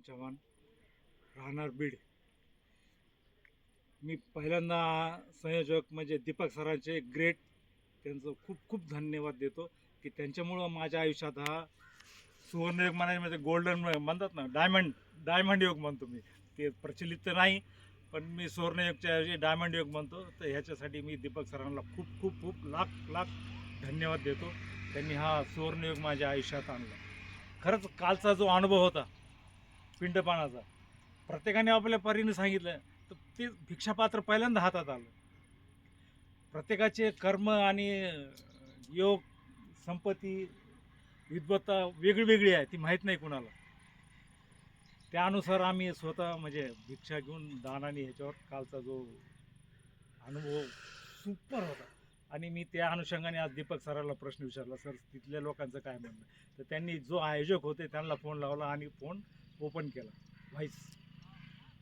चव्हाण, राहणार बीड. मी पहिल्यांदा संयोजक म्हणजे दीपक सरांचे ग्रेट, त्यांचं खूप खूप धन्यवाद देतो की त्यांच्यामुळं माझ्या आयुष्यात हा सुवर्णयोग म्हणायचे म्हणजे गोल्डन म्हणतात ना, डायमंड योग म्हणतो मी. ते प्रचलित तर नाही, पण मी सुवर्णयोगच्या ऐवजी डायमंड योग म्हणतो. तर ह्याच्यासाठी मी दीपक सरांना खूप खूप खूप लाख लाख धन्यवाद देतो. त्यांनी हा सुवर्णयोग माझ्या आयुष्यात आणला. खरंच कालचा जो अनुभव होता पिंडपानाचा, प्रत्येकाने आपल्या परीने सांगितलं, तर ते भिक्षापात्र पहिल्यांदा हातात आलं. प्रत्येकाचे कर्म आणि योग, संपत्ती, विद्वत्ता वेगळी वेगळी आहे, ती माहीत नाही कुणाला. त्यानुसार आम्ही स्वतः म्हणजे भिक्षा घेऊन दानाने ह्याच्यावर कालचा जो अनुभव सुपर होता. आणि मी त्या अनुषंगाने आज दीपक सरांना प्रश्न विचारला, सर तिथल्या लोकांचं काय म्हणणं. तर त्यांनी जो आयोजक होते त्यांना फोन लावला आणि फोन ओपन केला व्हाईस.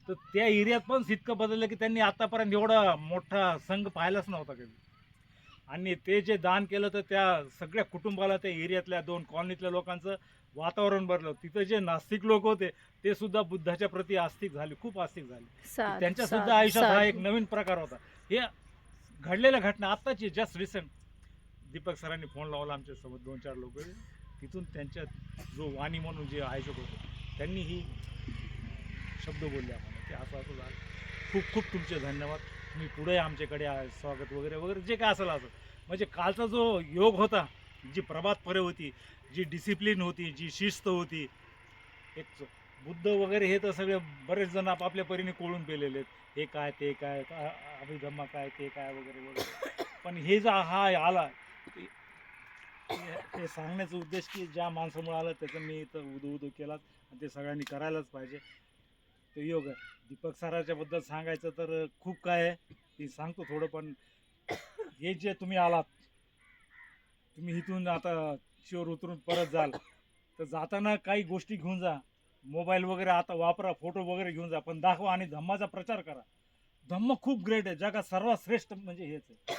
तर त्या एरियात पण इतकं बदललं की त्यांनी आतापर्यंत एवढा मोठा संघ पाहिलाच नव्हता कधी. आणि ते जे दान केलं तर त्या सगळ्या कुटुंबाला, त्या एरियातल्या 2 कॉलनीतल्या लोकांचं वातावरण भरलं. तिथं जे नास्तिक लोक होते ते सुद्धा बुद्धाच्या प्रती आस्तिक झाले, खूप आस्तिक झाले. त्यांच्या सुद्धा आयुष्यात हा एक नवीन प्रकार होता. हे घडलेल्या घटना आत्ताची जस्ट रिसेंट. दीपक सरांनी फोन लावला आमच्यासोबत 2-4 लोक, तिथून त्यांच्या जो वाणी म्हणून जे आयोजक होते त्यांनी ही शब्द बोलले आम्हाला की असं असं झालं. खूप खूप तुमचे धन्यवाद. तुम्ही पुढे आमच्याकडे स्वागत वगैरे वगैरे जे काय असेल असं. म्हणजे कालचा जो योग होता, जी प्रभात फरे होती, जी डिसिप्लिन होती, जी शिस्त होती, एक बुद्ध वगैरे हे तर सगळे बरेच जण आपापल्या परीने कोळून पेलेले आहेत. हे काय ते काय, अभिधम्मा काय ते काय वगैरे वगैरे. पण हे जो हा आला, हे सांगण्याचा उद्देश की ज्या माणसामुळे आलं त्याचं मी इथं उदो केलात आणि ते सगळ्यांनी करायलाच पाहिजे. तो योग आहे. दीपक सराच्या बद्दल सांगायचं तर खूप काय आहे, ते सांगतो थोडं. पण हे जे तुम्ही आलात, तुम्ही इथून आता शिवर उतरून परत जाल, तर जाताना काही गोष्टी घेऊन जा. मोबाईल वगैरे आता वापरा, फोटो वगैरे घेऊन जा, पण दाखवा आणि धम्माचा प्रचार करा. धम्म खूप ग्रेट आहे, जगात सर्वात श्रेष्ठ म्हणजे हेच आहे.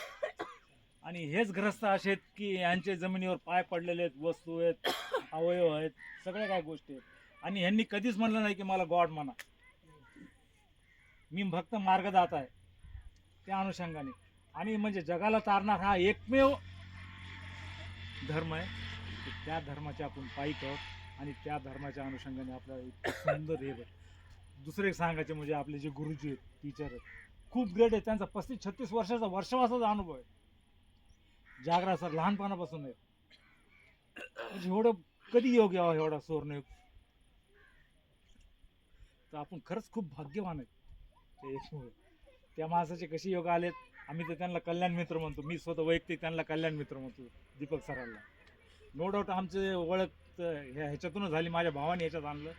आणि हेच ग्रस्त असे आहेत की यांच्या जमिनीवर पाय पडलेले आहेत, वस्तू आहेत, अवयव आहेत, सगळ्या काय गोष्टी आहेत. आणि ह्यांनी कधीच म्हणलं नाही की मला गॉड म्हणा, मी फक्त मार्गदाता आहे. त्या अनुषंगाने आणि म्हणजे जगाला तारणार हा एकमेव धर्म आहे. त्या धर्माचे आपण पाईक आहोत आणि त्या धर्माच्या अनुषंगाने आपल्याला इतकं सुंदर हे. दुसरे सांगायचे म्हणजे आपले जे गुरुजी आहेत, टीचर आहेत, खूप ग्रेट आहे. त्यांचा 35-36 वर्षाचा वर्षवासाचा अनुभव आहे. जागरा सर लहानपणापासून आहे. म्हणजे एवढं कधी योग यावा एवढा सुवर्णयोग. तर आपण खरंच खूप भाग्यवान आहेत. त्या माणसाचे कसे योग आलेत. आम्ही तर त्यांना कल्याण मित्र म्हणतो. मी स्वतः वैयक्तिक त्यांना कल्याण मित्र म्हणतो, दीपक सरांना. नो डाऊट आमचे ओळख ह्याच्यातूनच झाली. माझ्या भावाने ह्याच्यात आणलं.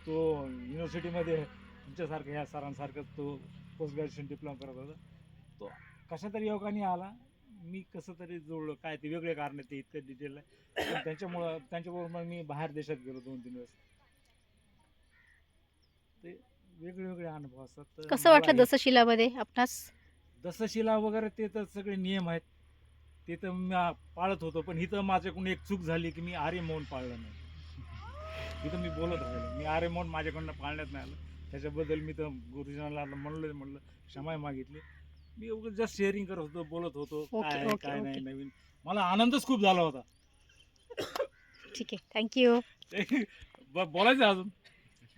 तो युनिव्हर्सिटीमध्ये तुमच्यासारखं ह्या सरांसारखं तो पोस्ट ग्रॅज्युएशन डिप्लोमा करत होता. तो कशा तरी योगाने आला. मी कसं तरी जुळलो, काय ते वेगळे कारण ते इतकं डिटेल आहे. पण त्यांच्याबरोबर मग मी बाहेर देशात गेलो 2-3 दिवस. ते वेगळे वेगळे अनुभव असतात. तर कसं वाटलं दशशिलामध्ये आपणास? दशशिला वगैरे ते तर सगळे नियम आहेत, ते तर मी पाळत होतो. पण इथं माझ्याकडून एक चूक झाली की मी आर्य मौन पाळलं नाही. इथं मी बोलत राहिलो, मी आर्य मौन माझ्याकडनं पाळण्यात नाही आलं. त्याच्याबद्दल मी तर गुरुजनाला म्हणलं क्षमा मागितली. मी उगाच जस्ट शेअरिंग करत होतो, बोलत होतो काय ओके, आहे ओके, काय नाही ओके. नवीन. मला आनंदच खूप झाला होता. ठीक आहे. Thank you. बोलायचं अजून.